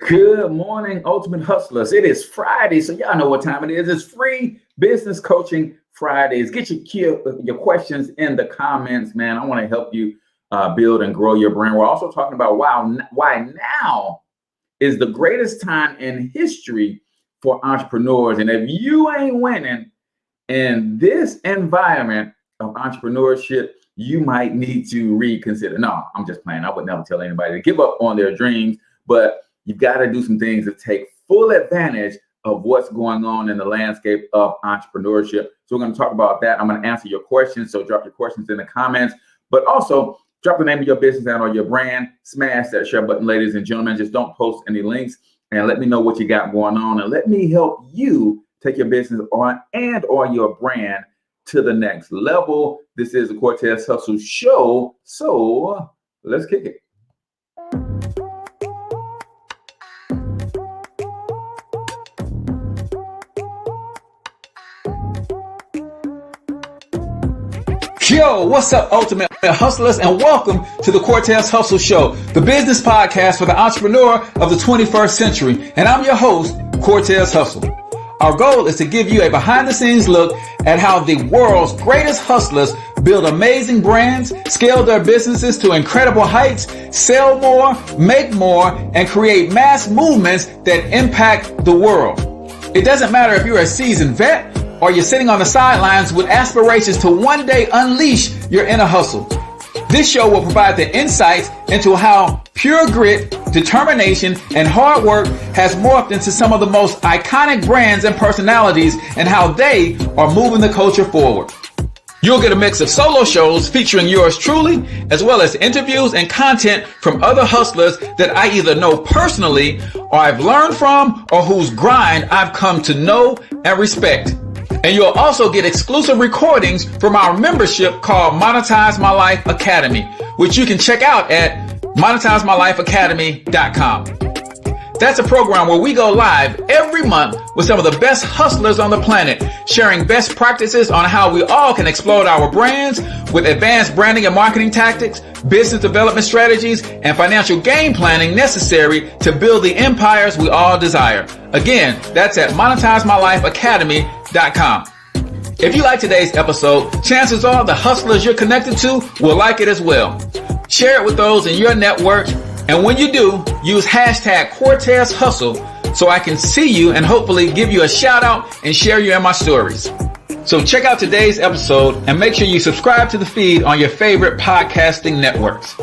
Good morning, Ultimate Hustlers. It is Friday, so y'all know what time it is. It's Free Business Coaching Fridays. Get your questions in the comments, man. I want to help you build and grow your brand. We're also talking about why now is the greatest time in history for entrepreneurs. And if you ain't winning in this environment of entrepreneurship, you might need to reconsider. No, I'm just playing. I would never tell anybody to give up on their dreams, but you've got to do some things to take full advantage of what's going on in the landscape of entrepreneurship. So we're going to talk about that. I'm going to answer your questions. So drop your questions in the comments, but also drop the name of your business and or your brand. Smash that share button, ladies and gentlemen. Just don't post any links and let me know what you got going on. And let me help you take your business on and or your brand to the next level. This is the Cortez Hustle Show. So let's kick it. Yo, what's up, Ultimate Hustlers, and welcome to the Cortez Hustle Show, the business podcast for the entrepreneur of the 21st century. And I'm your host, Cortez Hustle. Our goal is to give you a behind-the-scenes look at how the world's greatest hustlers build amazing brands, scale their businesses to incredible heights, sell more, make more, and create mass movements that impact the world. It doesn't matter if you're a seasoned vet or you're sitting on the sidelines with aspirations to one day unleash your inner hustle. This show will provide the insights into how pure grit, determination, and hard work has morphed into some of the most iconic brands and personalities and how they are moving the culture forward. You'll get a mix of solo shows featuring yours truly, as well as interviews and content from other hustlers that I either know personally or I've learned from or whose grind I've come to know and respect. And you'll also get exclusive recordings from our membership called Monetize My Life Academy, which you can check out at monetizemylifeacademy.com. That's a program where we go live every month with some of the best hustlers on the planet, sharing best practices on how we all can explode our brands with advanced branding and marketing tactics, business development strategies, and financial game planning necessary to build the empires we all desire. Again, that's at monetizemylifeacademy.com. If you like today's episode, chances are the hustlers you're connected to will like it as well. Share it with those in your network. And when you do, use hashtag Cortez Hustle so I can see you and hopefully give you a shout out and share you in my stories. So check out today's episode and make sure you subscribe to the feed on your favorite podcasting networks.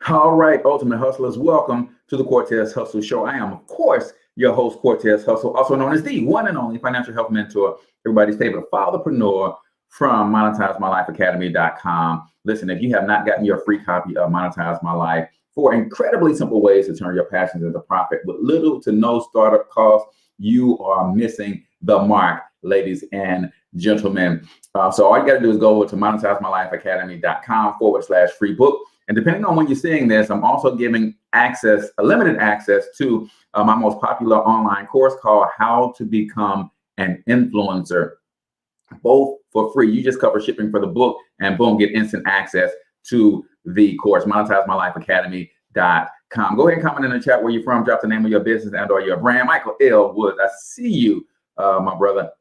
All right, Ultimate Hustlers, welcome to the Cortez Hustle Show. I am, of course, your host, Cortez Hustle, also known as the one and only financial health mentor, everybody's favorite fatherpreneur, from monetizemylifeacademy.com. Listen, if you have not gotten your free copy of Monetize My Life, 4 incredibly simple ways to turn your passions into profit with little to no startup cost, you are missing the mark, ladies and gentlemen. So all you got to do is go over to monetizemylifeacademy.com/free book. And depending on when you're seeing this, I'm also giving limited access to my most popular online course called How to Become an Influencer. Both for free. You just cover shipping for the book and boom, get instant access to the course. MonetizeMyLifeAcademy.com. Go ahead and comment in the chat where you're from. Drop the name of your business and or your brand. Michael L. Woods, I see you, my brother.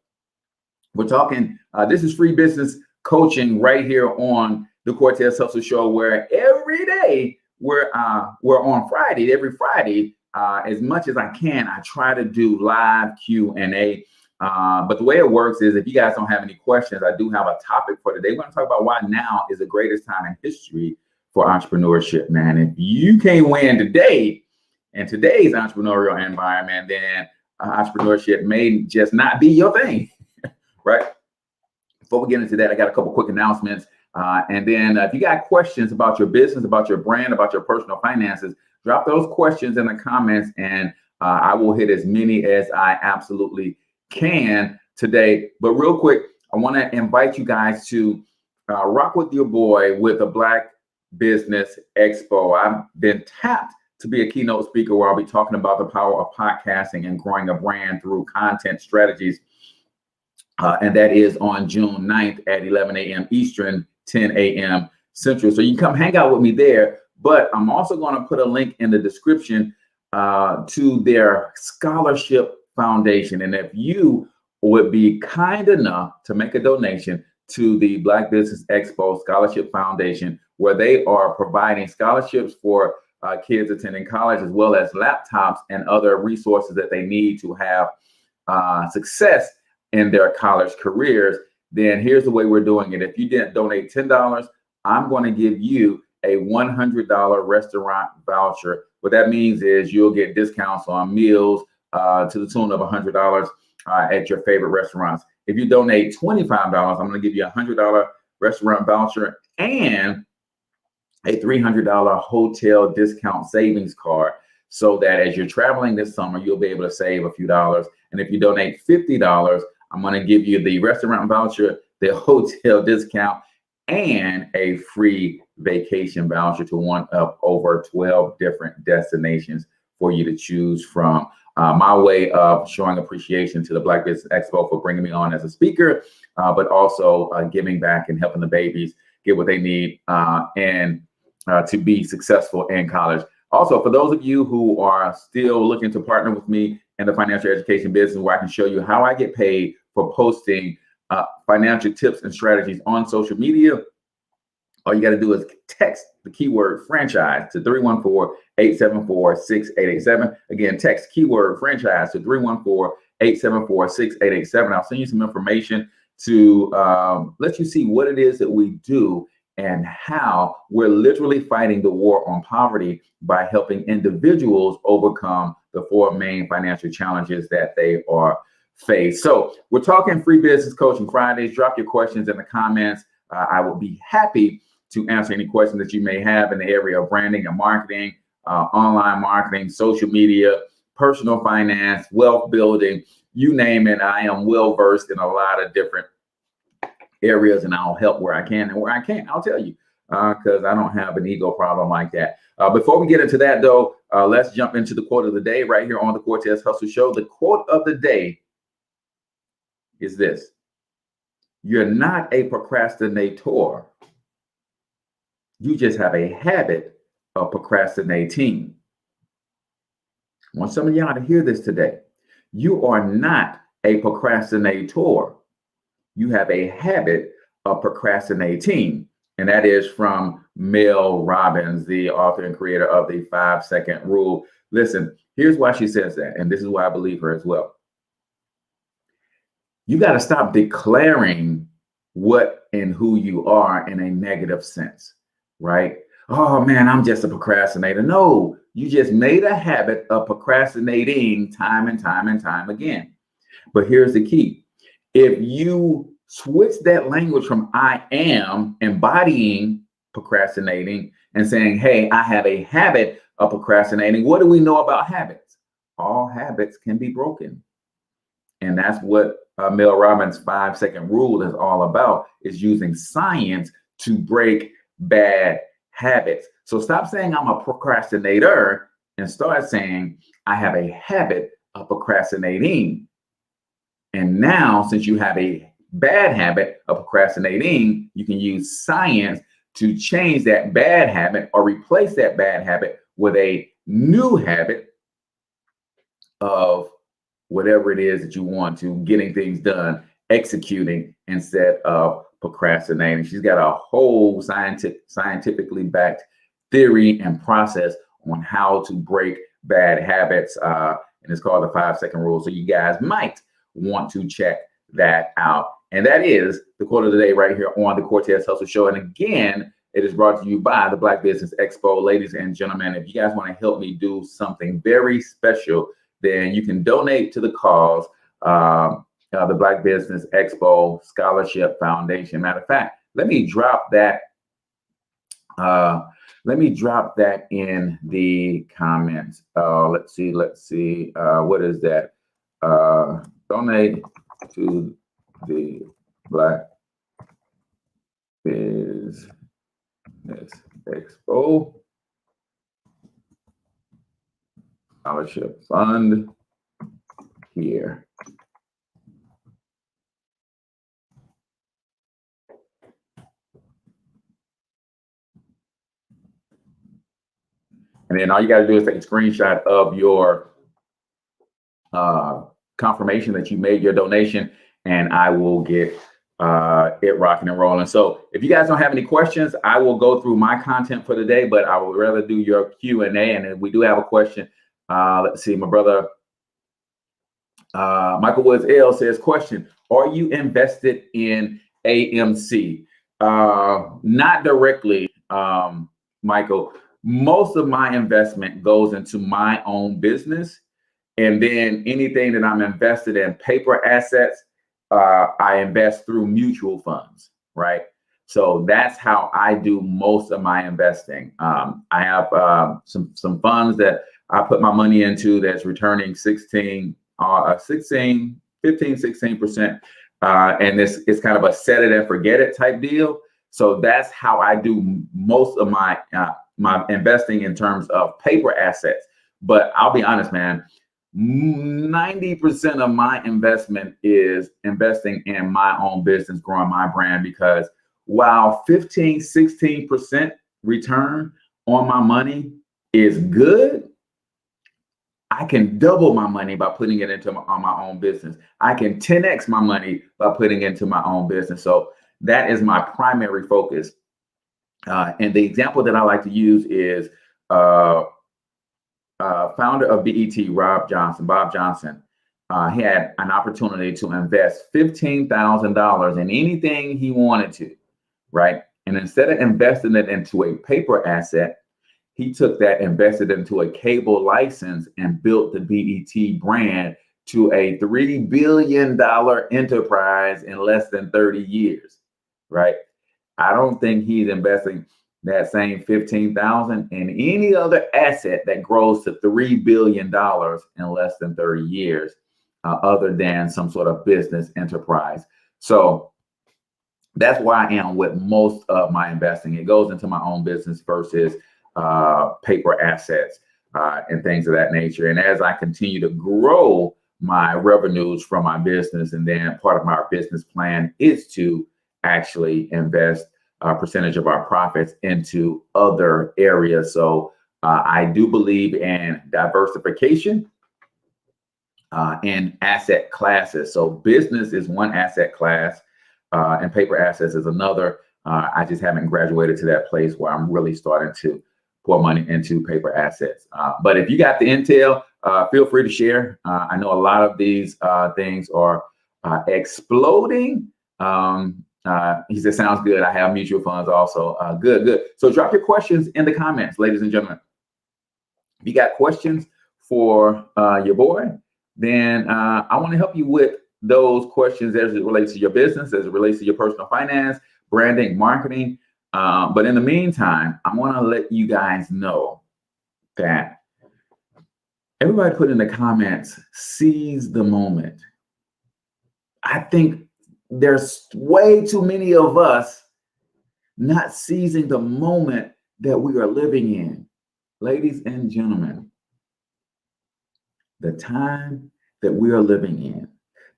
We're talking, this is free business coaching right here on the Cortez Hustle Show, where every day we're on Friday, every Friday, as much as I can, I try to do live Q&A. But the way it works is if you guys don't have any questions, I do have a topic for today. We're going to talk about why now is the greatest time in history for entrepreneurship, man. If you can't win today in today's entrepreneurial environment, then entrepreneurship may just not be your thing, right? Before we get into that, I got a couple quick announcements. And then if you got questions about your business, about your brand, about your personal finances, drop those questions in the comments and I will hit as many as I absolutely can today. But real quick, I want to invite you guys to rock with your boy with the Black Business Expo. I've been tapped to be a keynote speaker where I'll be talking about the power of podcasting and growing a brand through content strategies. And that is on June 9th at 11 a.m. Eastern, 10 a.m. Central. So you can come hang out with me there. But I'm also going to put a link in the description to their scholarship foundation. And if you would be kind enough to make a donation to the Black Business Expo Scholarship Foundation, where they are providing scholarships for kids attending college, as well as laptops and other resources that they need to have success in their college careers, then here's the way we're doing it. If you didn't donate $10, I'm going to give you a $100 restaurant voucher. What that means is you'll get discounts on meals to the tune of $100 at your favorite restaurants. If you donate $25, I'm going to give you a $100 restaurant voucher and a $300 hotel discount savings card, so that as you're traveling this summer, you'll be able to save a few dollars. And if you donate $50, I'm going to give you the restaurant voucher, the hotel discount, and a free vacation voucher to one of over 12 different destinations for you to choose from. My way of showing appreciation to the Black Business Expo for bringing me on as a speaker, but also giving back and helping the babies get what they need and to be successful in college. Also, for those of you who are still looking to partner with me in the financial education business, where I can show you how I get paid for posting financial tips and strategies on social media, all you got to do is text the keyword franchise to 314-874-6887. Again, text keyword franchise to 314-874-6887. I'll send you some information to let you see what it is that we do and how we're literally fighting the war on poverty by helping individuals overcome the four main financial challenges that they are faced. So we're talking Free Business Coaching Fridays. Drop your questions in the comments. I will be happy to answer any questions that you may have in the area of branding and marketing, online marketing, social media, personal finance, wealth building, you name it. I am well versed in a lot of different areas, and I'll help where I can, and where I can't, I'll tell you, because I don't have an ego problem like that. Before we get into that, though, let's jump into the quote of the day right here on the Cortez Hustle Show. The quote of the day is this: you're not a procrastinator. You just have a habit of procrastinating. I want some of y'all to hear this today. You are not a procrastinator. You have a habit of procrastinating. And that is from Mel Robbins, the author and creator of the 5-second rule. Listen, here's why she says that. And this is why I believe her as well. You got to stop declaring what and who you are in a negative sense, right? Oh man, I'm just a procrastinator. No, you just made a habit of procrastinating time and time and time again. But here's the key. If you switch that language from I am embodying procrastinating and saying, hey, I have a habit of procrastinating. What do we know about habits? All habits can be broken. And that's what Mel Robbins' 5-second rule is all about, is using science to break bad habits. So stop saying I'm a procrastinator and start saying I have a habit of procrastinating. And now, since you have a bad habit of procrastinating, you can use science to change that bad habit or replace that bad habit with a new habit of whatever it is that you want to, getting things done, executing instead of procrastinating. She's got a whole scientifically backed theory and process on how to break bad habits. And it's called the 5-second rule. So you guys might want to check that out. And that is the quote of the day right here on the Cortez Hustle Show. And again, it is brought to you by the Black Business Expo. Ladies and gentlemen, if you guys want to help me do something very special, then you can donate to the cause, the Black Business Expo Scholarship Foundation. Matter of fact, let me drop that. Let me drop that in the comments. Let's see. What is that? Donate to the Black Business Expo Scholarship Fund here. And then all you got to do is take a screenshot of your confirmation that you made your donation, and I will get it rocking and rolling. So if you guys don't have any questions, I will go through my content for the day, but I would rather do your Q&A. And if we do have a question, let's see, my brother Michael Woods L says, question, are you invested in AMC? Not directly, Michael. Most of my investment goes into my own business. And then anything that I'm invested in paper assets, I invest through mutual funds, right? So that's how I do most of my investing. I have some funds that I put my money into that's returning 16%. And this is kind of a set it and forget it type deal. So that's how I do most of my investing in terms of paper assets. But I'll be honest, man, 90% of my investment is investing in my own business, growing my brand, because while 15-16% return on my money is good, I can double my money by putting it into my own business. I can 10x my money by putting it into my own business. So that is my primary focus. And the example that I like to use is founder of BET, Bob Johnson. He had an opportunity to invest $15,000 in anything he wanted to, right? And instead of investing it into a paper asset, he took that, invested into a cable license, and built the BET brand to a $3 billion enterprise in less than 30 years, right? I don't think he's investing that same 15,000 in any other asset that grows to $3 billion in less than 30 years, other than some sort of business enterprise. So that's why I am with most of my investing. It goes into my own business versus paper assets and things of that nature. And as I continue to grow my revenues from my business, and then part of my business plan is to actually invest a percentage of our profits into other areas. So I do believe in diversification in asset classes. So business is one asset class, and paper assets is another. I just haven't graduated to that place where I'm really starting to pour money into paper assets. But if you got the intel, feel free to share. I know a lot of these things are exploding. He said, sounds good. I have mutual funds also. Good. So drop your questions in the comments, ladies and gentlemen. If you got questions for your boy, then I want to help you with those questions as it relates to your business, as it relates to your personal finance, branding, marketing. But in the meantime, I want to let you guys know that everybody put in the comments, seize the moment. I think there's way too many of us not seizing the moment that we are living in. Ladies and gentlemen, the time that we are living in,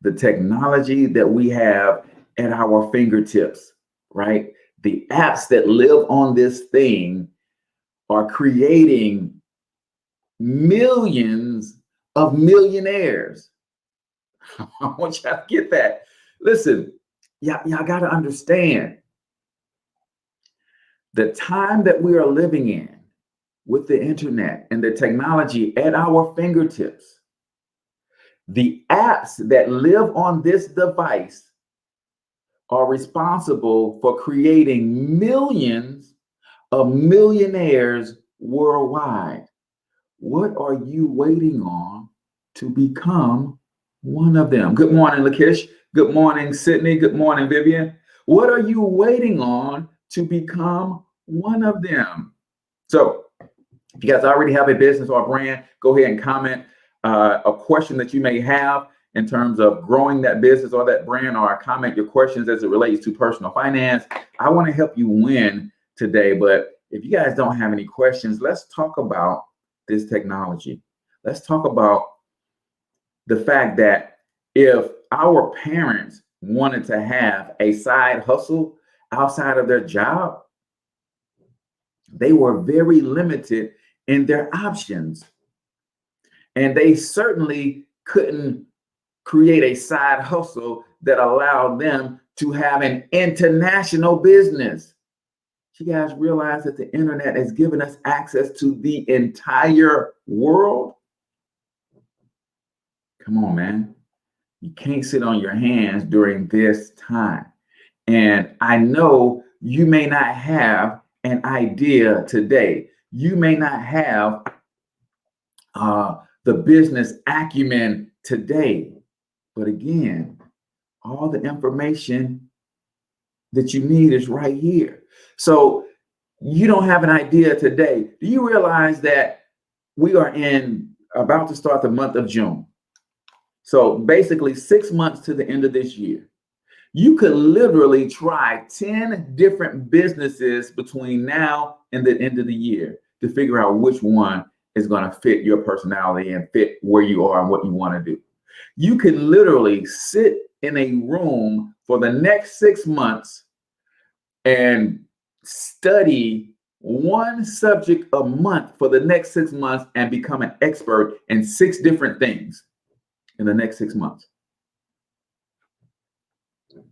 the technology that we have at our fingertips, right? The apps that live on this thing are creating millions of millionaires. I want y'all to get that. Listen, y'all got to understand the time that we are living in with the internet and the technology at our fingertips. The apps that live on this device are responsible for creating millions of millionaires worldwide. What are you waiting on to become one of them? Good morning, Lakesh. Good morning, Sydney. Good morning, Vivian. What are you waiting on to become one of them? So if you guys already have a business or a brand, go ahead and comment a question that you may have in terms of growing that business or that brand, or comment your questions as it relates to personal finance. I want to help you win today. But if you guys don't have any questions, let's talk about this technology. Let's talk about the fact that if our parents wanted to have a side hustle outside of their job, they were very limited in their options. And they certainly couldn't create a side hustle that allowed them to have an international business. You guys realize that the internet has given us access to the entire world? Come on, man. You can't sit on your hands during this time. And I know you may not have an idea today. You may not have the business acumen today. But again, all the information that you need is right here. So you don't have an idea today. Do you realize that we are about to start the month of June? So basically 6 months to the end of this year. You could literally try 10 different businesses between now and the end of the year to figure out which one is going to fit your personality and fit where you are and what you want to do. You can literally sit in a room for the next 6 months and study one subject a month for the next 6 months and become an expert in 6 different things in the next 6 months.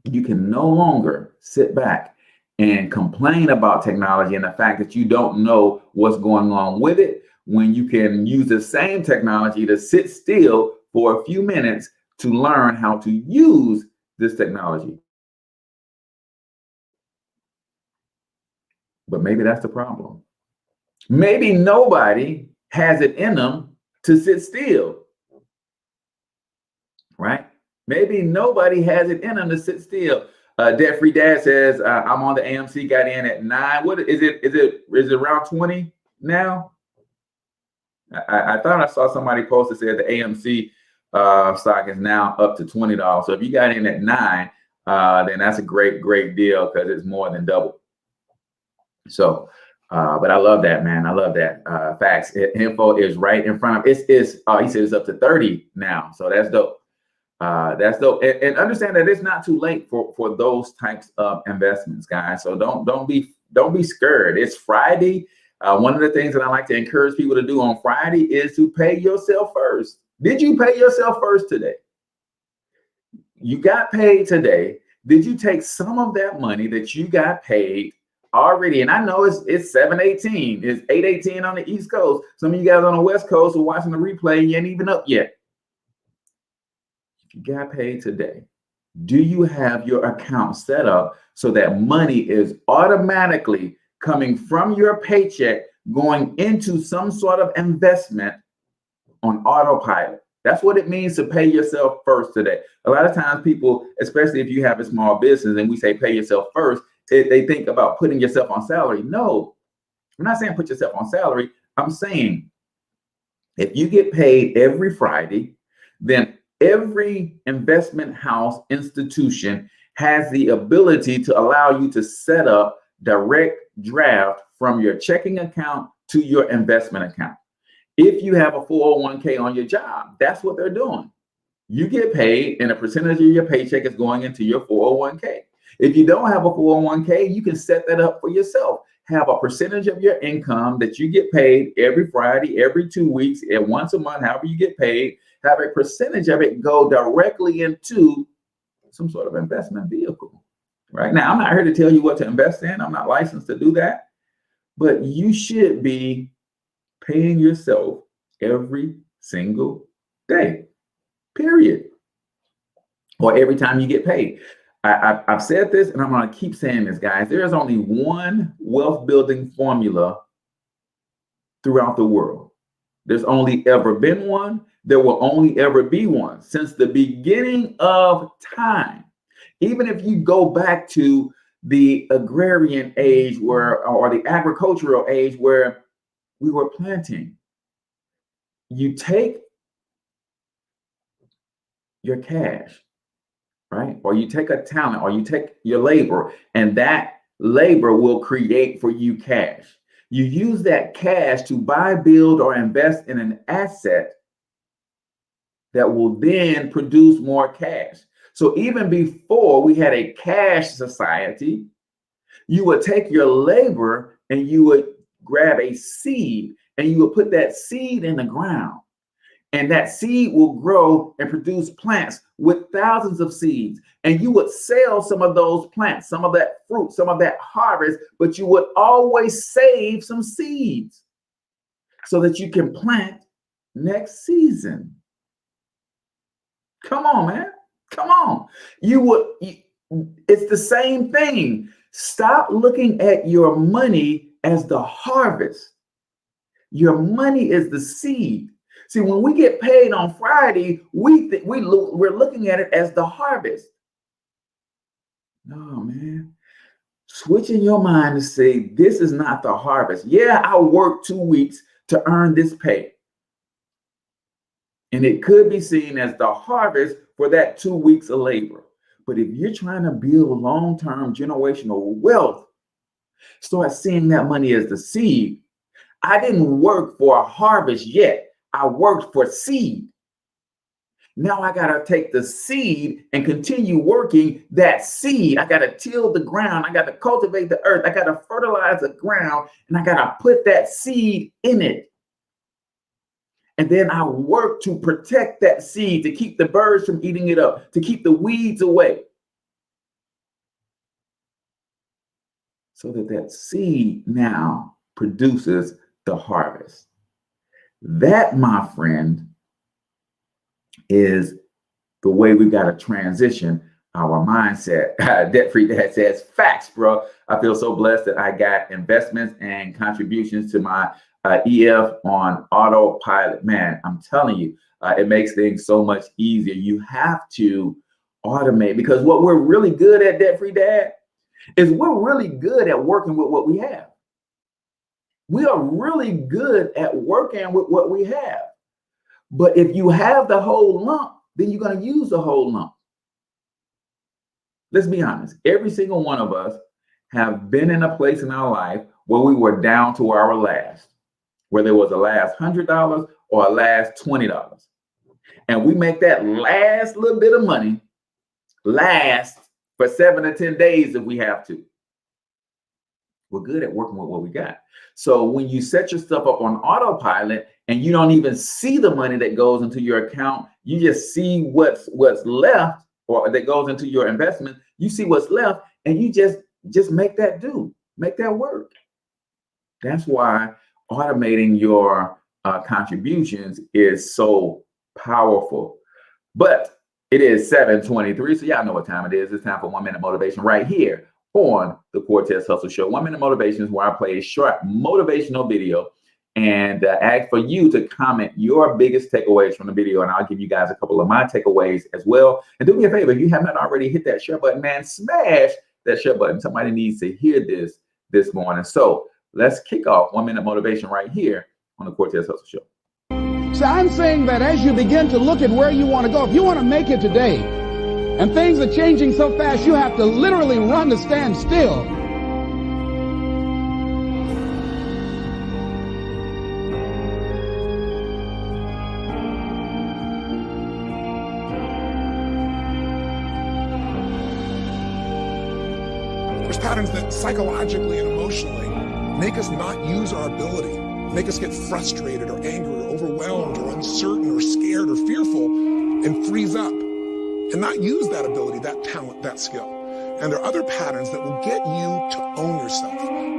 You can no longer sit back and complain about technology and the fact that you don't know what's going on with it, when you can use the same technology to sit still for a few minutes to learn how to use this technology. But maybe that's the problem. Maybe nobody has it in them to sit still, right? Maybe nobody has it in them to sit still. Debt Free Dad says, I'm on the AMC, got in at 9. What is it? Is it around 20 now? I thought I saw somebody post that said the AMC stock is now up to $20. So if you got in at 9, then that's a great deal because it's more than double. So, but I love that, man. I love that. Facts. Info is right in front of it. He said it's up to 30 now. So that's dope. That's dope. And understand that it's not too late for those types of investments, guys. So don't be scared. It's Friday. One of the things that I like to encourage people to do on Friday is to pay yourself first. Did you pay yourself first today? You got paid today. Did you take some of that money that you got paid already? And I know it's 7:18. It's 8:18 on the East Coast. Some of you guys on the West Coast are watching the replay. You ain't even up yet. If you got paid today, do you have your account set up so that money is automatically coming from your paycheck going into some sort of investment on autopilot? That's what it means to pay yourself first today. A lot of times people, especially if you have a small business and we say pay yourself first, they think about putting yourself on salary. No, I'm not saying put yourself on salary. I'm saying if you get paid every Friday, then every investment house institution has the ability to allow you to set up direct draft from your checking account to your investment account. If you have a 401k on your job, that's what they're doing. You get paid and a percentage of your paycheck is going into your 401k. If you don't have a 401k, you can set that up for yourself. Have a percentage of your income that you get paid every Friday, every 2 weeks, and once a month, however you get paid, have a percentage of it go directly into some sort of investment vehicle. Right now, I'm not here to tell you what to invest in. I'm not licensed to do that. But you should be paying yourself every single day, period. Or every time you get paid. I've said this and I'm going to keep saying this, guys. There is only one wealth building formula throughout the world. There's only ever been one. There will only ever be one since the beginning of time. Even if you go back to the agrarian age or the agricultural age where we were planting, you take your cash, right? Or you take a talent, or you take your labor, and that labor will create for you cash. You use that cash to buy, build, or invest in an asset that will then produce more cash. So even before we had a cash society, you would take your labor and you would grab a seed and you would put that seed in the ground. And that seed will grow and produce plants with thousands of seeds. And you would sell some of those plants, some of that fruit, some of that harvest, but you would always save some seeds so that you can plant next season. Come on, man. Come on. It's the same thing. Stop looking at your money as the harvest. Your money is the seed. See, when we get paid on Friday, we're looking at it as the harvest. No, man. Switching your mind to say, this is not the harvest. Yeah, I worked 2 weeks to earn this pay. And it could be seen as the harvest for that 2 weeks of labor. But if you're trying to build long-term generational wealth, start seeing that money as the seed. I didn't work for a harvest yet. I worked for seed. Now I got to take the seed and continue working that seed. I got to till the ground. I got to cultivate the earth. I got to fertilize the ground, and I got to put that seed in it. And then I work to protect that seed, to keep the birds from eating it up, to keep the weeds away. So that seed now produces the harvest. That, my friend, is the way we got to transition our mindset. Debt-free Dad says, facts, bro. I feel so blessed that I got investments and contributions to my EF on autopilot. Man, I'm telling you, it makes things so much easier. You have to automate, because what we're really good at, Debt-free Dad, is we're really good at working with what we have. We are really good at working with what we have. But if you have the whole lump, then you're going to use the whole lump. Let's be honest. Every single one of us have been in a place in our life where we were down to our last, where there was a last $100 or a last $20. And we make that last little bit of money last for 7 to 10 days if we have to. We're good at working with what we got. So when you set your stuff up on autopilot and you don't even see the money that goes into your account, you just see what's left, or that goes into your investment. You see what's left, and you just make that do, make that work. That's why automating your contributions is so powerful. But it is 7:23, so y'all know what time it is. It's time for 1 Minute Motivation right here on the Cortez Hustle Show. 1 Minute Motivation is where I play a short motivational video and ask for you to comment your biggest takeaways from the video, and I'll give you guys a couple of my takeaways as well. And do me a favor, if you have not already hit that share button, man, smash that share button. Somebody needs to hear this morning. So let's kick off 1 Minute Motivation right here on the Cortez Hustle Show. So I'm saying that as you begin to look at where you want to go, if you want to make it today, and things are changing so fast, you have to literally run to stand still. There's patterns that psychologically and emotionally make us not use our ability, make us get frustrated or angry or overwhelmed or uncertain or scared or fearful, and freeze up and not use that ability, that talent, that skill. And there are other patterns that will get you to own yourself,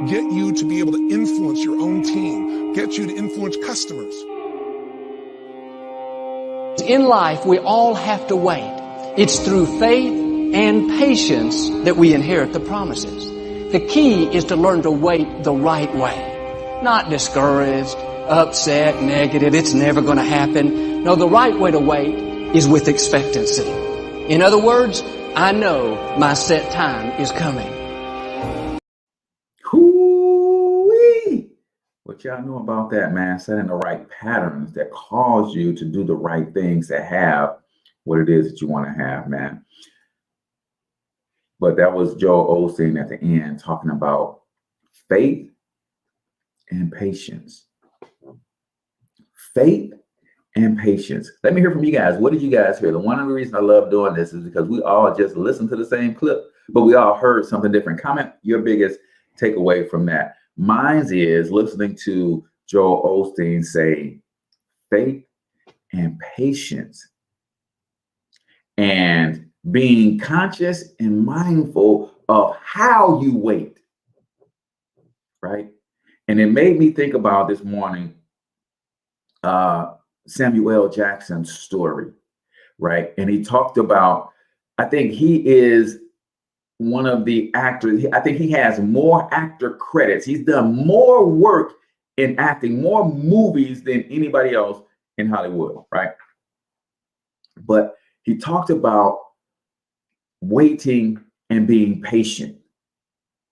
get you to be able to influence your own team, get you to influence customers. In life, we all have to wait. It's through faith and patience that we inherit the promises. The key is to learn to wait the right way. Not discouraged, upset, negative, it's never going to happen. No, the right way to wait is with expectancy. In other words, I know my set time is coming. Hoo-wee. What y'all know about that, man? Setting the right patterns that cause you to do the right things to have what it is that you want to have, man. But that was Joel Osteen at the end talking about faith and patience. Faith and patience. Let me hear from you guys. What did you guys hear? One of the reasons I love doing this is because we all just listened to the same clip, but we all heard something different. Comment your biggest takeaway from that. Mine is listening to Joel Osteen say faith and patience and being conscious and mindful of how you wait, right? And it made me think about this morning, Samuel L. Jackson's story, right? And he talked about, I think he is one of the actors, I think he has more actor credits. He's done more work in acting, more movies than anybody else in Hollywood, right? But he talked about waiting and being patient,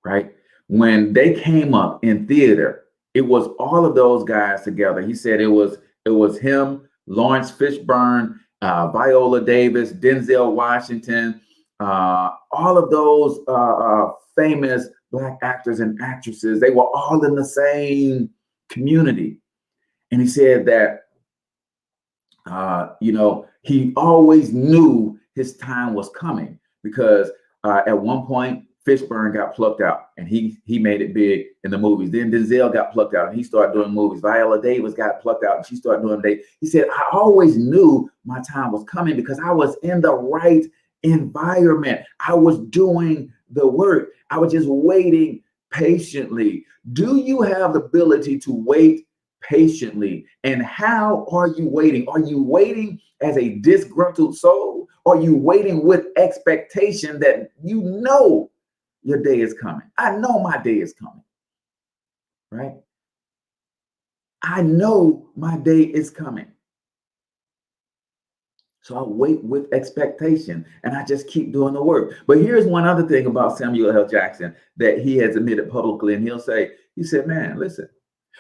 right? When they came up in theater, it was all of those guys together. He said it was him, Lawrence Fishburne, Viola Davis, Denzel Washington, all of those famous Black actors and actresses. They were all in the same community. And he said that, he always knew his time was coming because at one point, Fishburne got plucked out and he made it big in the movies. Then Denzel got plucked out and he started doing movies. Viola Davis got plucked out and she started doing movies. He said, I always knew my time was coming because I was in the right environment. I was doing the work. I was just waiting patiently. Do you have the ability to wait patiently? And how are you waiting? Are you waiting as a disgruntled soul? Are you waiting with expectation that you know your day is coming? I know my day is coming, right? I know my day is coming. So I wait with expectation and I just keep doing the work. But here's one other thing about Samuel L. Jackson that he has admitted publicly, and he said, man, listen,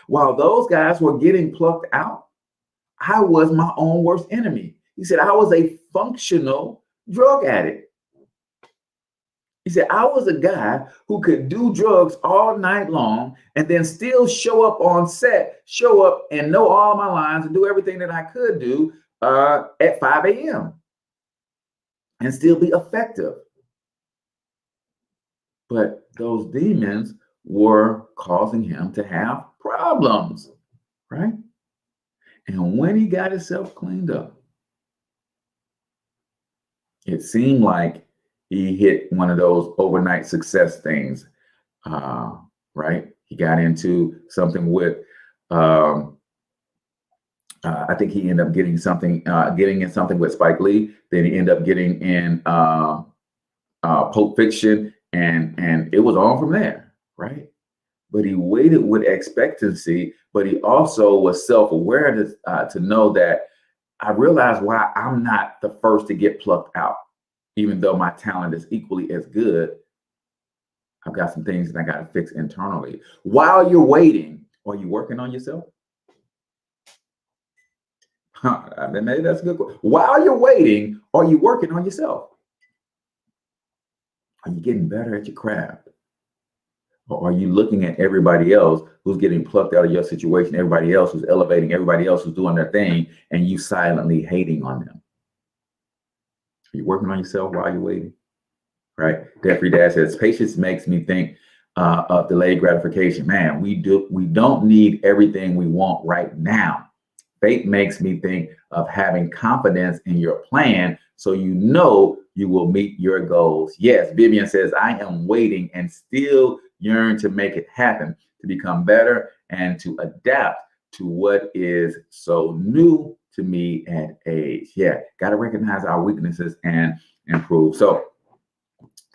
while those guys were getting plucked out, I was my own worst enemy. He said, I was a functional drug addict. He said, I was a guy who could do drugs all night long and then still show up on set, show up and know all my lines and do everything that I could do at 5 a.m. and still be effective. But those demons were causing him to have problems, right? And when he got himself cleaned up, it seemed like he hit one of those overnight success things, right? He got into something with, I think he ended up getting in something with Spike Lee. Then he ended up getting in Pulp Fiction, and it was on from there, right? But he waited with expectancy, but he also was self-aware to know that I realized why I'm not the first to get plucked out. Even though my talent is equally as good, I've got some things that I got to fix internally. While you're waiting, are you working on yourself? Maybe that's a good question. While you're waiting, are you working on yourself? Are you getting better at your craft? Or are you looking at everybody else who's getting plucked out of your situation, everybody else who's elevating, everybody else who's doing their thing, and you silently hating on them? Are you working on yourself while you're waiting? Right? Jeffrey Dad says, patience makes me think of delayed gratification. Man, we don't need everything we want right now. Faith makes me think of having confidence in your plan so you know you will meet your goals. Yes, Vivian says, I am waiting and still yearn to make it happen, to become better and to adapt to what is so new to me at age. Yeah, got to recognize our weaknesses and improve. So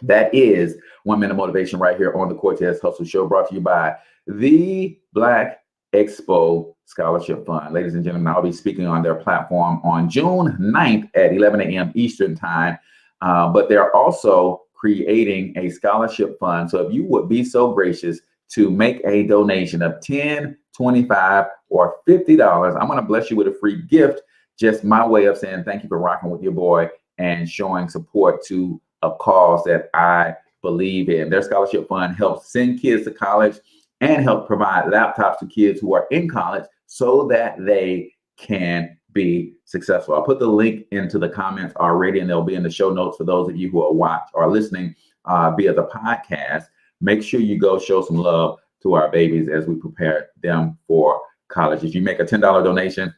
that is 1 Minute Motivation right here on the Cortez Hustle Show, brought to you by the Black Expo Scholarship Fund. Ladies and gentlemen, I'll be speaking on their platform on June 9th at 11 a.m. Eastern time. But they're also creating a scholarship fund. So if you would be so gracious to make a donation of $10, $25, or $50, I'm going to bless you with a free gift. Just my way of saying thank you for rocking with your boy and showing support to a cause that I believe in. Their scholarship fund helps send kids to college and help provide laptops to kids who are in college so that they can be successful. I'll put the link into the comments already, and they'll be in the show notes for those of you who are listening via the podcast. Make sure you go show some love to our babies as we prepare them for college. If you make a $10 donation,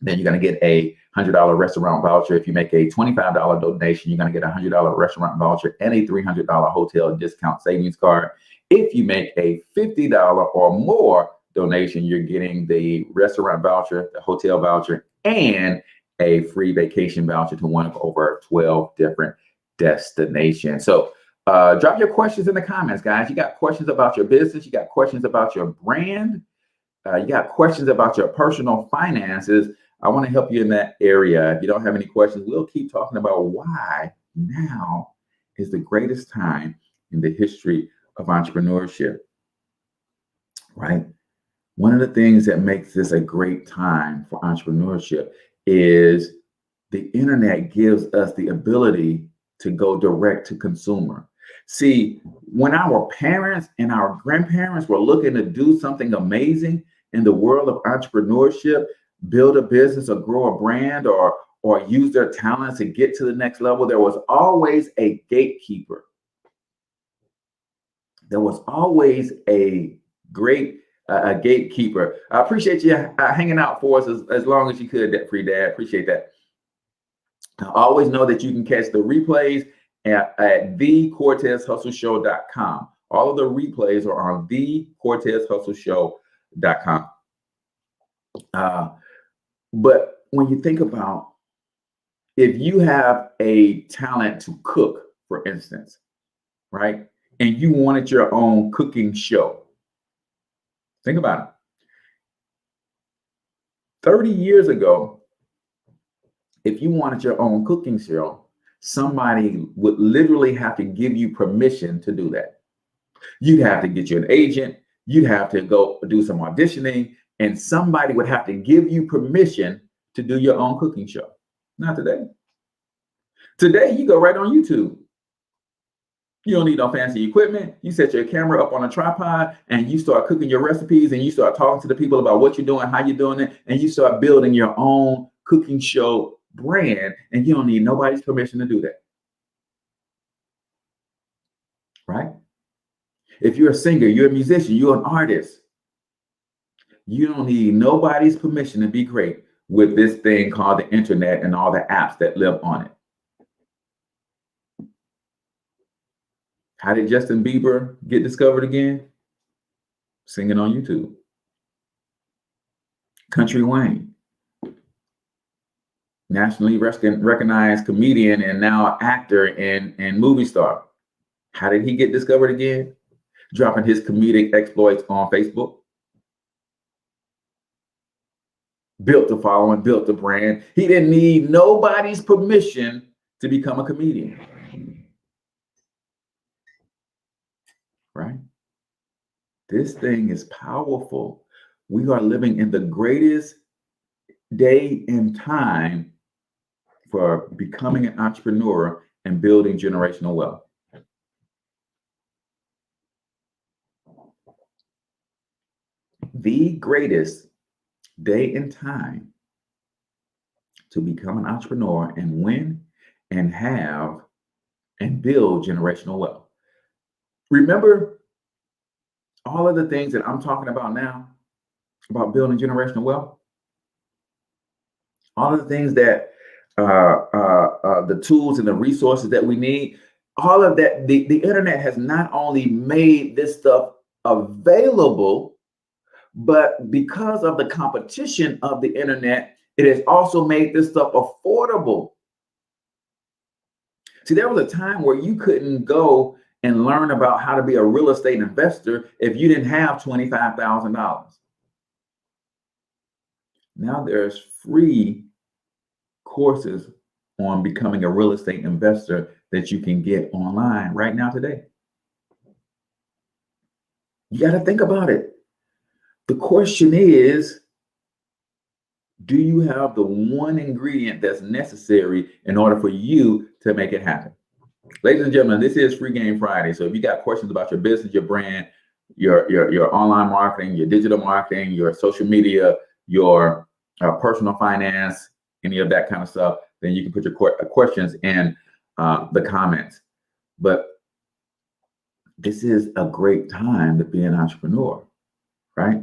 then you're going to get a $100 restaurant voucher. If you make a $25 donation, you're going to get a $100 restaurant voucher and a $300 hotel discount savings card. If you make a $50 or more donation, you're getting the restaurant voucher, the hotel voucher, and a free vacation voucher to one of over 12 different destinations. So drop your questions in the comments, guys. You got questions about your business. You got questions about your brand. You got questions about your personal finances. I want to help you in that area. If you don't have any questions, we'll keep talking about why now is the greatest time in the history of entrepreneurship, right? One of the things that makes this a great time for entrepreneurship is the internet gives us the ability to go direct to consumer. See, when our parents and our grandparents were looking to do something amazing in the world of entrepreneurship, build a business or grow a brand or use their talents to get to the next level, there was always a gatekeeper. There was always a great gatekeeper. I appreciate you hanging out for us as long as you could, Debt Free Dad. Appreciate that. I always know that you can catch the replays at thecortezhustleshow.com. All of the replays are on thecortezhustleshow.com. But when you think about if you have a talent to cook, for instance, right, and you wanted your own cooking show, think about it. 30 years ago, if you wanted your own cooking show, somebody would literally have to give you permission to do that. You'd have to get you an agent. You'd have to go do some auditioning, and somebody would have to give you permission to do your own cooking show. Not today. Today, you go right on YouTube. You don't need no fancy equipment. You set your camera up on a tripod and you start cooking your recipes and you start talking to the people about what you're doing, how you're doing it, and you start building your own cooking show brand, and you don't need nobody's permission to do that. Right? If you're a singer, you're a musician, you're an artist, you don't need nobody's permission to be great with this thing called the internet and all the apps that live on it. How did Justin Bieber get discovered again? Singing on YouTube. Country Wayne, nationally recognized comedian and now actor and movie star. How did he get discovered again? Dropping his comedic exploits on Facebook. Built a following, built a brand. He didn't need nobody's permission to become a comedian. Right? This thing is powerful. We are living in the greatest day and time for becoming an entrepreneur and building generational wealth. The greatest day and time to become an entrepreneur and win and have and build generational wealth. Remember all of the things that I'm talking about now about building generational wealth? All of the things that the tools and the resources that we need, all of that, the internet has not only made this stuff available, but because of the competition of the internet, it has also made this stuff affordable. See, there was a time where you couldn't go and learn about how to be a real estate investor if you didn't have $25,000. Now there's free courses on becoming a real estate investor that you can get online right now today. You got to think about it. The question is, do you have the one ingredient that's necessary in order for you to make it happen? Ladies and gentlemen, this is Free Game Friday. So if you got questions about your business, your brand, your online marketing, your digital marketing, your social media, your personal finance, any of that kind of stuff, then you can put your questions in the comments. But this is a great time to be an entrepreneur, right?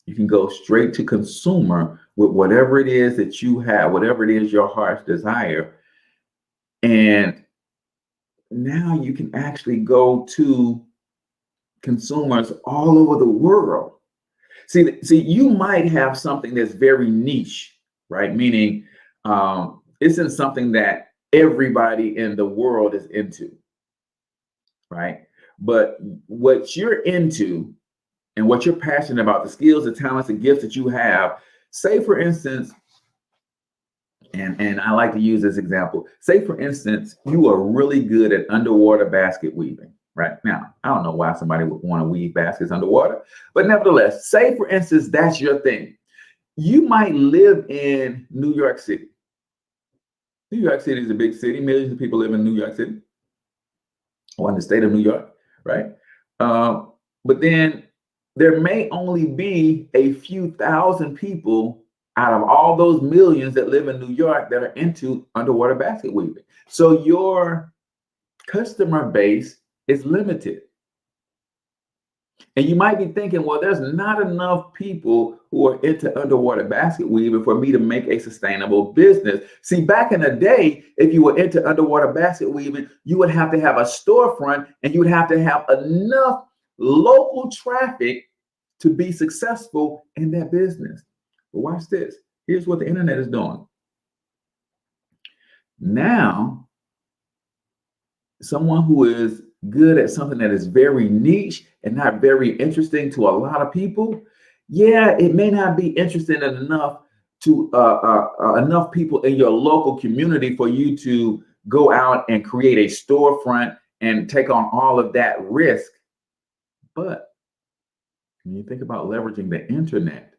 You can go straight to consumer with whatever it is that you have, whatever it is your heart's desire. And now you can actually go to consumers all over the world. See, you might have something that's very niche, right? Meaning isn't something that everybody in the world is into, right? But what you're into and what you're passionate about, the skills, the talents, the gifts that you have, say for instance, and I like to use this example, say for instance, you are really good at underwater basket weaving. Right now, I don't know why somebody would want to weave baskets underwater, but nevertheless, say for instance, that's your thing. You might live in New York City. New York City is a big city. Millions of people live in New York City, or in the state of New York, right? But then there may only be a few thousand people out of all those millions that live in New York that are into underwater basket weaving. So your customer base is limited. And you might be thinking, well, there's not enough people who are into underwater basket weaving for me to make a sustainable business. See, back in the day, if you were into underwater basket weaving, you would have to have a storefront and you would have to have enough local traffic to be successful in that business. But watch this. Here's what the internet is doing. Now, someone who is good at something that is very niche and not very interesting to a lot of people, yeah, it may not be interesting enough to enough people in your local community for you to go out and create a storefront and take on all of that risk. But when you think about leveraging the internet,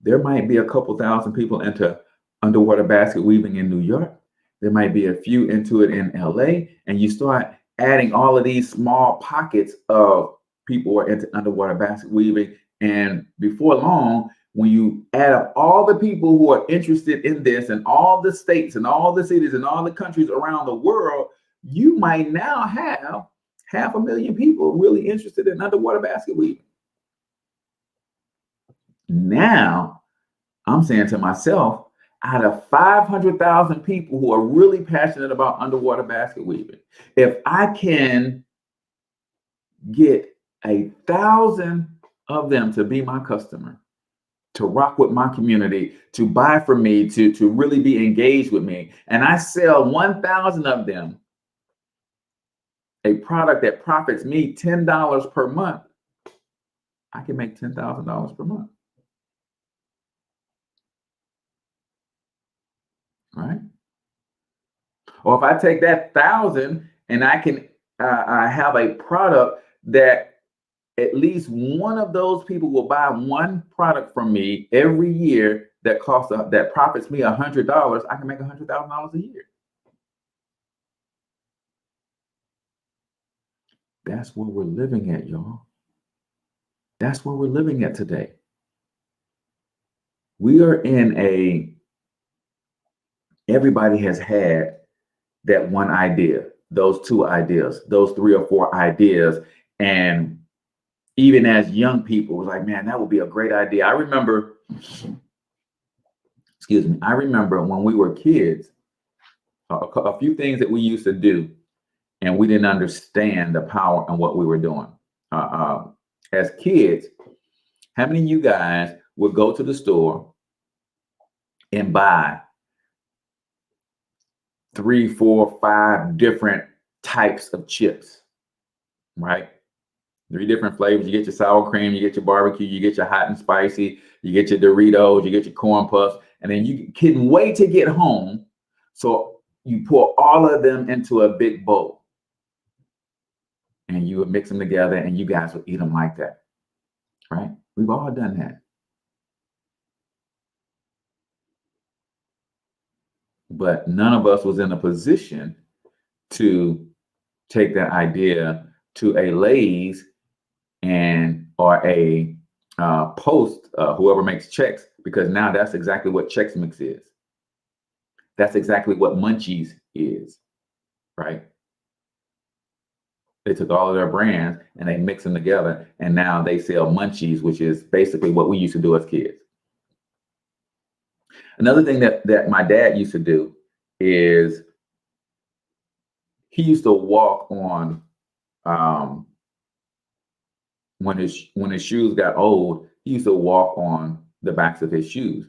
there might be a couple thousand people into underwater basket weaving in New York. There might be a few into it in LA, and you start adding all of these small pockets of people who are into underwater basket weaving. And before long, when you add up all the people who are interested in this and all the states and all the cities and all the countries around the world, you might now have 500,000 people really interested in underwater basket weaving. Now, I'm saying to myself, out of 500,000 people who are really passionate about underwater basket weaving, if I can get 1,000 of them to be my customer, to rock with my community, to buy from me, to really be engaged with me, and I sell 1,000 of them a product that profits me $10 per month, I can make $10,000 per month. Right? Or if I take that 1,000 and I can have a product that at least one of those people will buy one product from me every year that profits me $100, I can make $100,000 a year. That's where we're living at, y'all. That's where we're living at today. We are in everybody has had that one idea, those two ideas, those 3 or 4 ideas. And even as young people, it was like, man, that would be a great idea. I remember when we were kids, a few things that we used to do, and we didn't understand the power in what we were doing. As kids, how many of you guys would go to the store and buy 3, 4, 5 different types of chips, right? 3 different flavors. You get your sour cream, you get your barbecue, you get your hot and spicy, you get your Doritos, you get your corn puffs, and then you couldn't wait to get home. So you pour all of them into a big bowl and you would mix them together and you guys would eat them like that, right? We've all done that. But none of us was in a position to take that idea to a Lay's or a Post, whoever makes checks, because now that's exactly what Chex Mix is. That's exactly what Munchies is, right? They took all of their brands and they mixed them together, and now they sell munchies, which is basically what we used to do as kids. Another thing that my dad used to do is he used to walk on, when his shoes got old, he used to walk on the backs of his shoes.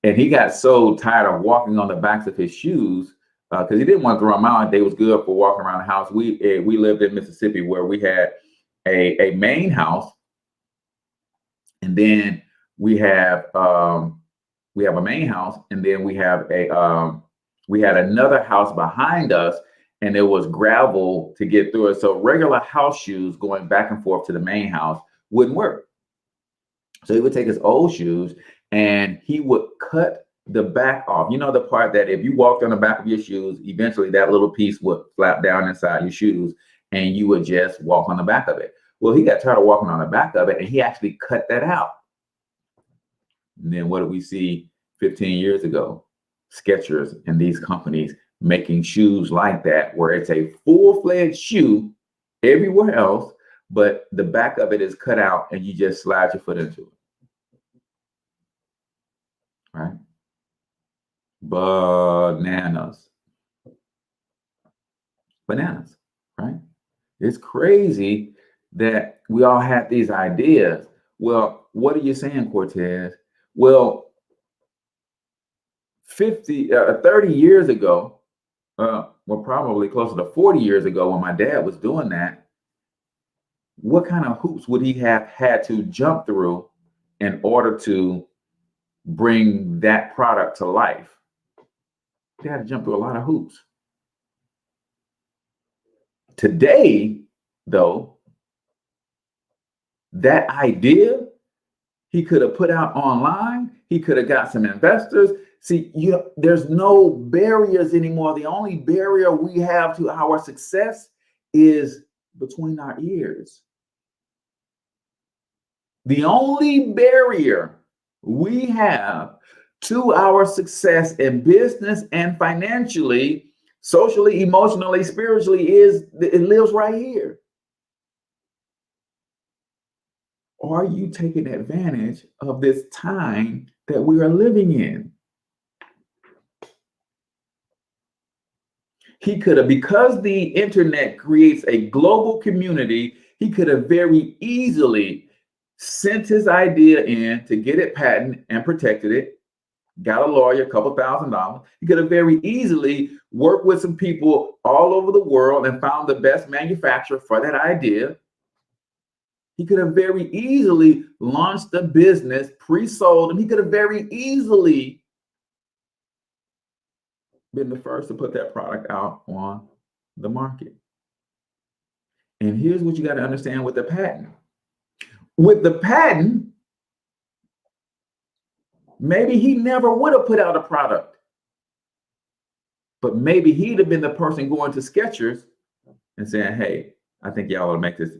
And he got so tired of walking on the backs of his shoes because he didn't want to throw them out. They was good for walking around the house. We lived in Mississippi where we had a main house, and then we have a main house, and then we had another house behind us, and there was gravel to get through it. So regular house shoes going back and forth to the main house wouldn't work. So he would take his old shoes and he would cut the back off. You know, the part that if you walked on the back of your shoes, eventually that little piece would flap down inside your shoes and you would just walk on the back of it. Well, he got tired of walking on the back of it and he actually cut that out. And then what did we see 15 years ago? Skechers and these companies making shoes like that, where it's a full-fledged shoe everywhere else, but the back of it is cut out and you just slide your foot into it. Right? Bananas, right? It's crazy that we all have these ideas. Well, what are you saying, Cortez? Well, 30 years ago, well, probably closer to 40 years ago when my dad was doing that, what kind of hoops would he have had to jump through in order to bring that product to life? They had to jump through a lot of hoops. Today, though, that idea he could have put out online. He could have got some investors. See, there's no barriers anymore. The only barrier we have to our success is between our ears. The only barrier we have to our success in business and financially, socially, emotionally, spiritually it lives right here. Are you taking advantage of this time that we are living in? He could have, because the internet creates a global community, he could have very easily sent his idea in to get it patented and protected it, got a lawyer, a couple $1,000. He could have very easily worked with some people all over the world and found the best manufacturer for that idea. He could have very easily launched a business, pre-sold, and he could have very easily been the first to put that product out on the market. And here's what you got to understand with the patent. With the patent, maybe he never would have put out a product, but maybe he'd have been the person going to Skechers and saying, hey, I think y'all ought to make this,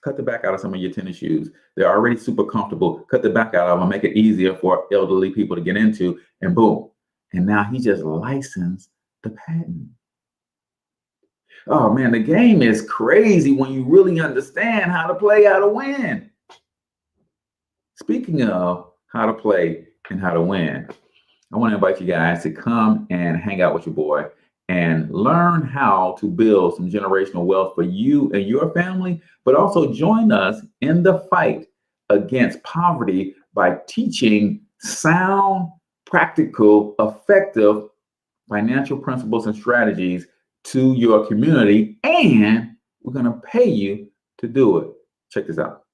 cut the back out of some of your tennis shoes. They're already super comfortable. Cut the back out of them, make it easier for elderly people to get into, and boom. And now he just licensed the patent. Oh man, the game is crazy when you really understand how to play, how to win. Speaking of how to play and how to win, I want to invite you guys to come and hang out with your boy and learn how to build some generational wealth for you and your family, but also join us in the fight against poverty by teaching sound, practical, effective financial principles and strategies to your community, and we're going to pay you to do it. Check this out.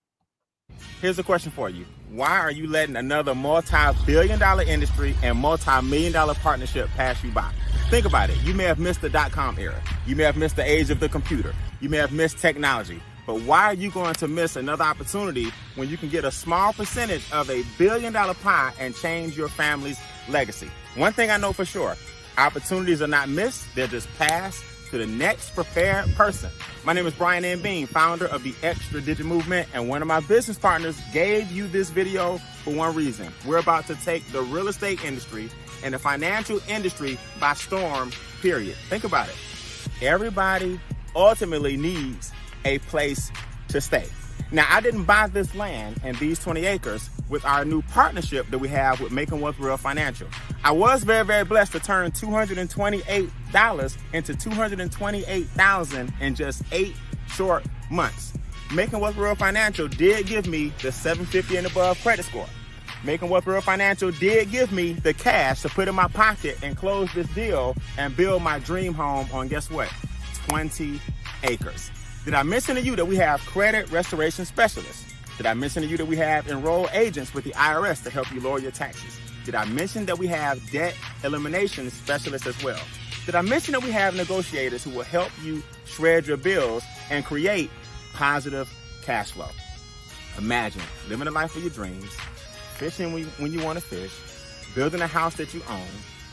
Here's a question for you. Why are you letting another multi-billion-dollar industry and multi-million-dollar partnership pass you by? Think about it. You may have missed the dot-com era. You may have missed the age of the computer. You may have missed technology. But why are you going to miss another opportunity when you can get a small percentage of a billion-dollar pie and change your family's legacy? One thing I know for sure, opportunities are not missed. They're just passed to the next prepared person. My name is Brian M. Bean, founder of the Extra Digit Movement, and one of my business partners gave you this video for one reason. We're about to take the real estate industry and the financial industry by storm, period. Think about it. Everybody ultimately needs a place to stay. Now, I didn't buy this land and these 20 acres with our new partnership that we have with Making Wealth Real Financial. I was very, very blessed to turn $228 into $228,000 in just 8 short months. Making Wealth Real Financial did give me the 750 and above credit score. Making Wealth Real Financial did give me the cash to put in my pocket and close this deal and build my dream home on, guess what? 20 acres. Did I mention to you that we have credit restoration specialists? Did I mention to you that we have enrolled agents with the IRS to help you lower your taxes? Did I mention that we have debt elimination specialists as well? Did I mention that we have negotiators who will help you shred your bills and create positive cash flow? Imagine living the life of your dreams, fishing when you want to fish, building a house that you own.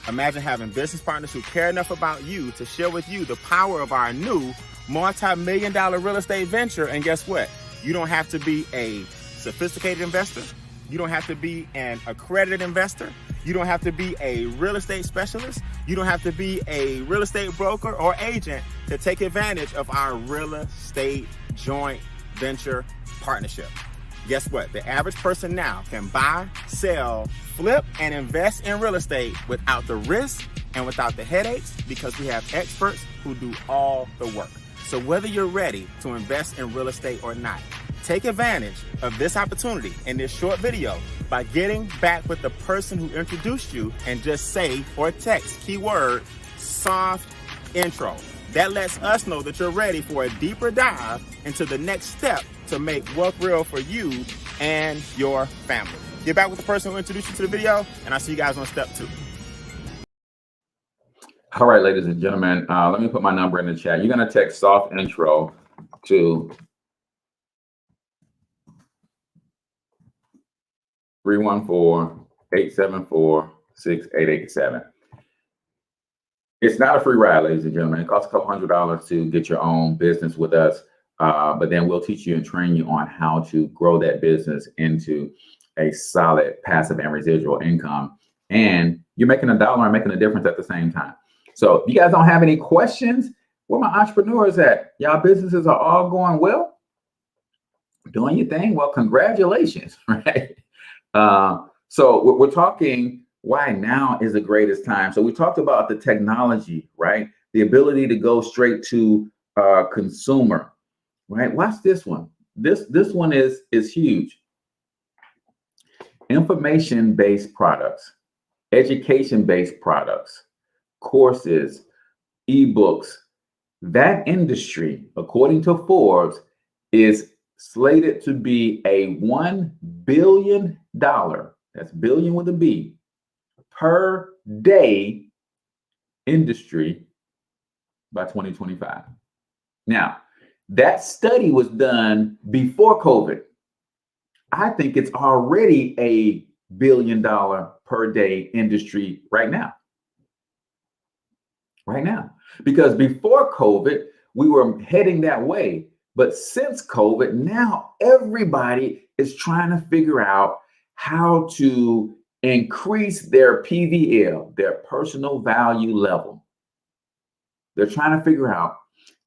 Imagine having business partners who care enough about you to share with you the power of our new multi-million-dollar real estate venture. And guess what? You don't have to be a sophisticated investor. You don't have to be an accredited investor. You don't have to be a real estate specialist. You don't have to be a real estate broker or agent to take advantage of our real estate joint venture partnership. Guess what? The average person now can buy, sell, flip, and invest in real estate without the risk and without the headaches, because we have experts who do all the work. So whether you're ready to invest in real estate or not, take advantage of this opportunity in this short video by getting back with the person who introduced you and just say or text keyword soft intro. That lets us know that you're ready for a deeper dive into the next step to make wealth real for you and your family. Get back with the person who introduced you to the video, and I'll see you guys on step 2. All right, ladies and gentlemen, let me put my number in the chat. You're going to text soft intro to 314-874-6887. It's not a free ride, ladies and gentlemen. It costs a couple $100 to get your own business with us. But then we'll teach you and train you on how to grow that business into a solid passive and residual income. And you're making a dollar and making a difference at the same time. So if you guys don't have any questions, where my entrepreneurs at? Y'all businesses are all going well? Doing your thing? Well, congratulations, right? So we're talking why now is the greatest time. So we talked about the technology, right? The ability to go straight to consumer, right? Watch this one. This one is huge. Information-based products, education-based products, courses, ebooks. That industry, according to Forbes, is slated to be a $1 billion, that's billion with a B, per day industry by 2025. Now, that study was done before COVID. I think it's already a $1 billion per day industry right now. Right now, because before COVID, we were heading that way. But since COVID, now everybody is trying to figure out how to increase their PVL, their personal value level. They're trying to figure out,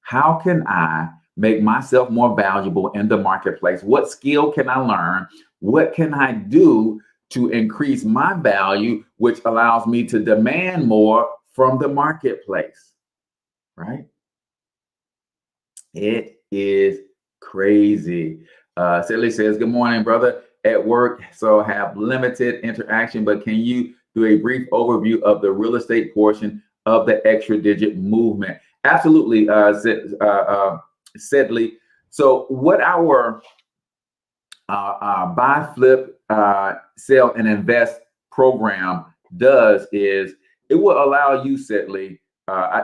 how can I make myself more valuable in the marketplace? What skill can I learn? What can I do to increase my value, which allows me to demand more from the marketplace, right? It is crazy. Sidley says, good morning, brother. At work, so have limited interaction, but can you do a brief overview of the real estate portion of the extra digit movement? Absolutely, Sidley. So what our buy, flip, sell, and invest program does is it will allow you, Sidley.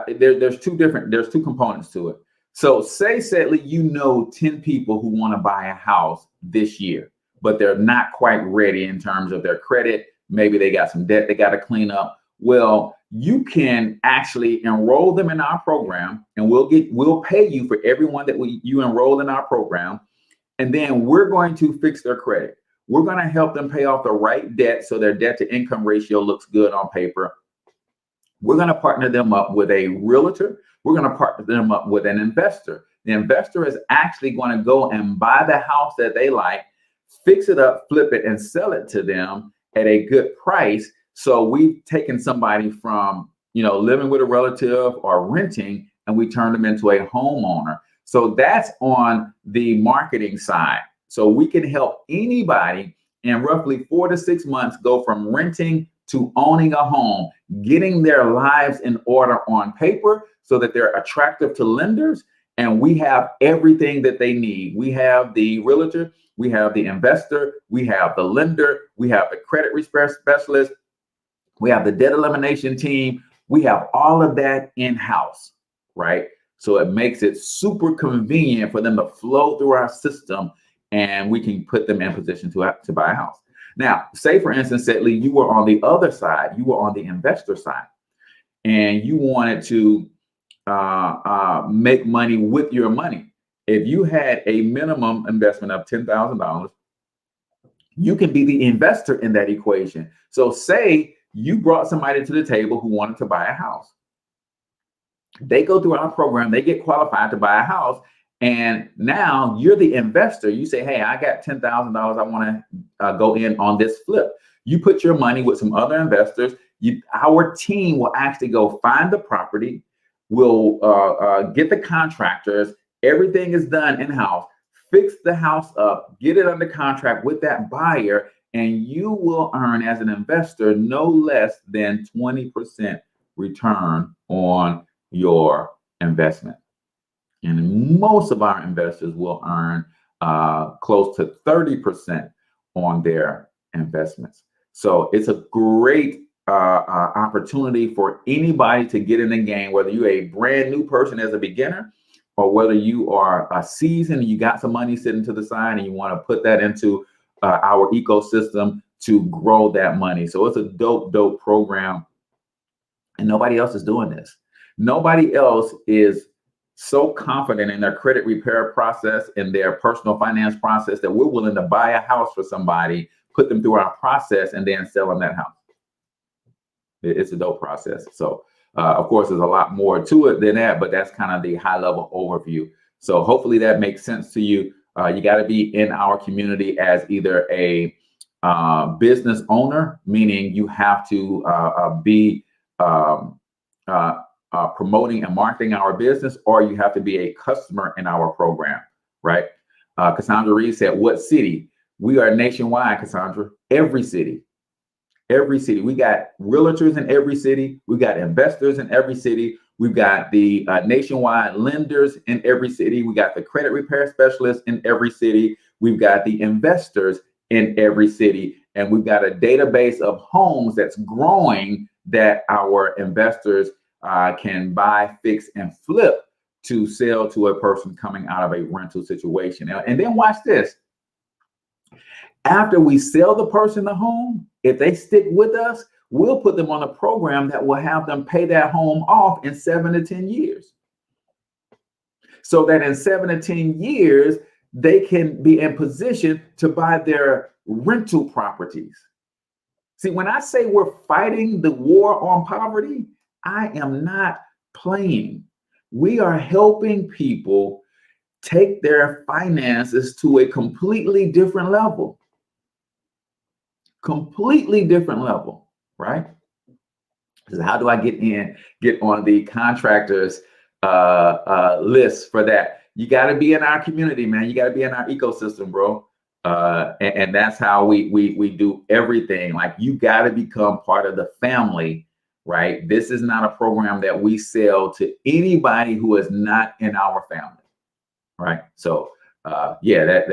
There's two components to it. So say, Sidley, you know 10 people who want to buy a house this year, but they're not quite ready in terms of their credit. Maybe they got some debt they got to clean up. Well, you can actually enroll them in our program, and we'll pay you for everyone that you enroll in our program. And then we're going to fix their credit. We're going to help them pay off the right debt so their debt to income ratio looks good on paper. We're going to partner them up with a realtor. We're going to partner them up with an investor. The investor is actually going to go and buy the house that they like, fix it up, flip it, and sell it to them at a good price. So we've taken somebody from, living with a relative or renting, and we turn them into a homeowner. So that's on the marketing side. So we can help anybody in roughly 4 to 6 months go from renting to owning a home, getting their lives in order on paper so that they're attractive to lenders. And we have everything that they need. We have the realtor, we have the investor, we have the lender, we have the credit risk specialist, we have the debt elimination team. We have all of that in-house, right? So it makes it super convenient for them to flow through our system, and we can put them in position to buy a house. Now, say for instance, Setley, you were on the other side, you were on the investor side, and you wanted to make money with your money. If you had a minimum investment of $10,000, you can be the investor in that equation. So say you brought somebody to the table who wanted to buy a house. They go through our program, they get qualified to buy a house, and now you're the investor. You say, hey, I got $10,000. I want to go in on this flip. You put your money with some other investors. Our team will actually go find the property. We'll get the contractors. Everything is done in-house. Fix the house up, get it under contract with that buyer, and you will earn as an investor no less than 20% return on your investment. And most of our investors will earn close to 30% on their investments. So it's a great opportunity for anybody to get in the game, whether you're a brand new person as a beginner, or whether you are a seasoned, you got some money sitting to the side and you want to put that into our ecosystem to grow that money. So it's a dope program, and nobody else is doing this. Nobody else is so confident in their credit repair process and their personal finance process that we're willing to buy a house for somebody, put them through our process, and then sell them that house. It's a dope process. So of course, there's a lot more to it than that, but that's kind of the high level overview. So hopefully that makes sense to you. You got to be in our community as either a business owner, meaning you have to be promoting and marketing our business, or you have to be a customer in our program, right? Cassandra Reed said, what city? We are nationwide, Cassandra. Every city. Every city. We got realtors in every city. We got investors in every city. We've got the nationwide lenders in every city. We got the credit repair specialists in every city. We've got the investors in every city. And we've got a database of homes that's growing that our investors can buy, fix, and flip to sell to a person coming out of a rental situation. And then watch this. After we sell the person the home, if they stick with us, we'll put them on a program that will have them pay that home off in 7 to 10 years. So that in 7 to 10 years, they can be in position to buy their rental properties. See, when I say we're fighting the war on poverty, I am not playing. We are helping people take their finances to a completely different level. Completely different level, right? So how do I get on the contractors list for that? You got to be in our community, man. You got to be in our ecosystem, bro. And that's how we do everything. Like, you got to become part of the family, right? This is not a program that we sell to anybody who is not in our family, right? So yeah,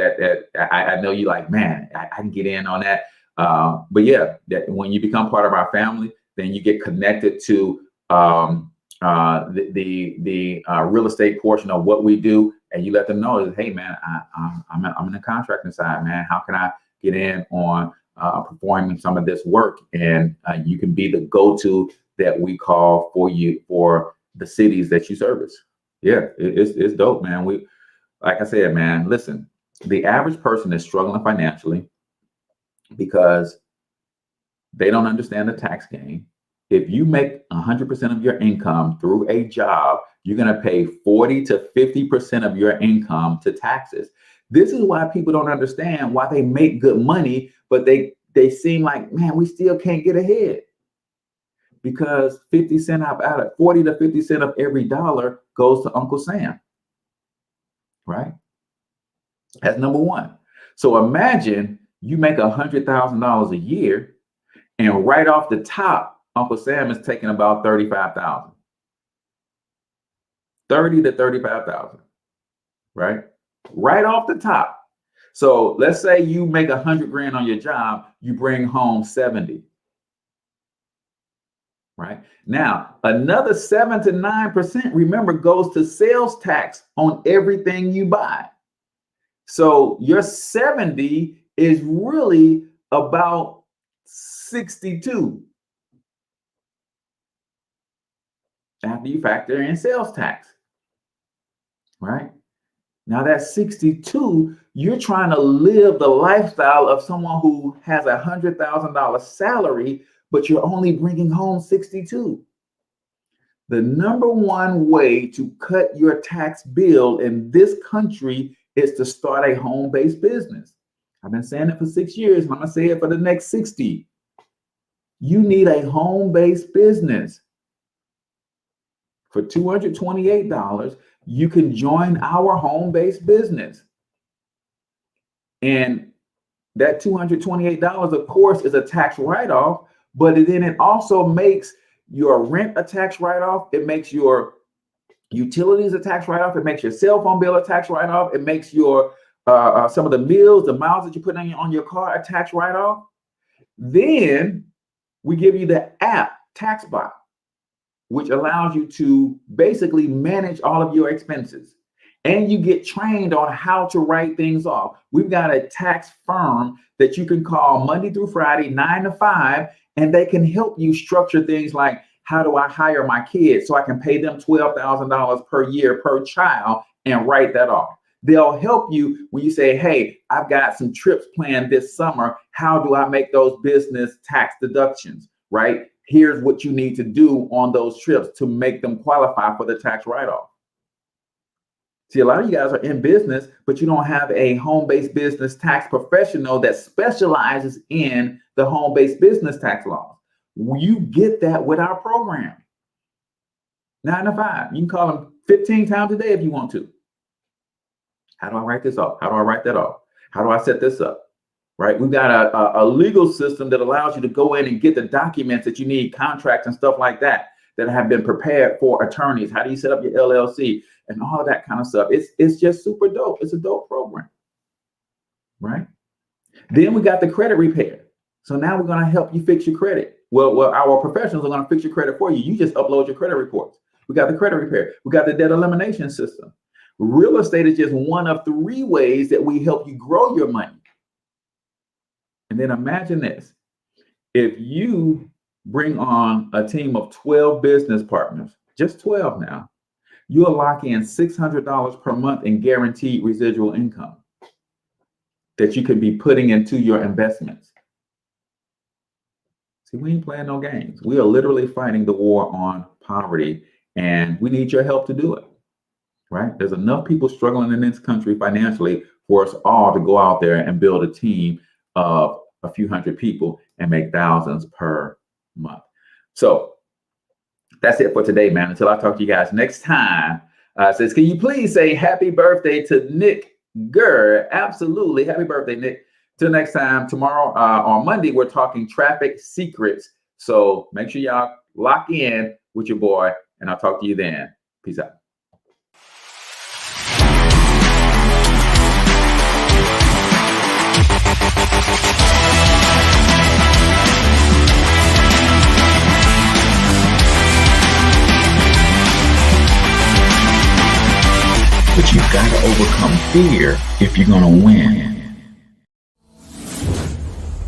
I know you like, man, I can get in on that. But yeah, that when you become part of our family, then you get connected to the real estate portion of what we do, and you let them know that, hey, man, I'm in the contracting side, man. How can I get in on performing some of this work? And you can be the go-to that we call for you for the cities that you service. Yeah, it's dope, man. Like I said, man, listen, the average person is struggling financially because they don't understand the tax game. if you make 100% of your income through a job, you're going to pay 40 to 50% of your income to taxes. This is why people don't understand why they make good money, but they seem like, man, we still can't get ahead. Because 40 to 50 cents of every dollar goes to Uncle Sam, right? That's number one. So imagine you make $100,000 a year, and right off the top, Uncle Sam is taking about $35,000, 30 to 35,000, right? Right off the top. So let's say you make 100 grand on your job, you bring home 70. Right now, another 7 to 9%, remember, goes to sales tax on everything you buy. So your 70 is really about 62 after you factor in sales tax. Right now, that 62, you're trying to live the lifestyle of someone who has $100,000 salary, but you're only bringing home 62. The number one way to cut your tax bill in this country is to start a home-based business. I've been saying it for 6 years, and I'm gonna say it for the next 60. You need a home-based business. For $228, you can join our home-based business. And that $228, of course, is a tax write-off, but then it also makes your rent a tax write-off. It makes your utilities a tax write-off. It makes your cell phone bill a tax write-off. It makes your some of the meals, the miles that you put on your car a tax write-off. Then we give you the app TaxBot, which allows you to basically manage all of your expenses. And you get trained on how to write things off. We've got a tax firm that you can call Monday through Friday, 9 to 5, and they can help you structure things like, how do I hire my kids so I can pay them $12,000 per year per child and write that off. They'll help you when you say, hey, I've got some trips planned this summer. How do I make those business tax deductions, right? Here's what you need to do on those trips to make them qualify for the tax write-off. See, a lot of you guys are in business, but you don't have a home-based business tax professional that specializes in the home-based business tax laws. You get that with our program. 9 to 5. You can call them 15 times a day if you want to. How do I write this off? How do I write that off? How do I set this up? Right? We've got a legal system that allows you to go in and get the documents that you need, contracts and stuff like that have been prepared for attorneys. How do you set up your LLC and all of that kind of stuff? It's just super dope. It's a dope program, right? Then we got the credit repair. So now we're going to help you fix your credit. Well, our professionals are going to fix your credit for you. You just upload your credit reports. We got the credit repair. We got the debt elimination system. Real estate is just one of 3 ways that we help you grow your money. And then imagine this. If you bring on a team of 12 business partners, just 12 now, you'll lock in $600 per month in guaranteed residual income that you can be putting into your investments. See, we ain't playing no games. We are literally fighting the war on poverty, and we need your help to do it, right? There's enough people struggling in this country financially for us all to go out there and build a team of a few hundred people and make thousands per month. So that's it for today, man. Until I talk to you guys next time, says, can you please say happy birthday to Nick Gurr? Absolutely. Happy birthday, Nick. Till next time, tomorrow on Monday, we're talking traffic secrets. So make sure y'all lock in with your boy, and I'll talk to you then. Peace out. But you've got to overcome fear if you're going to win.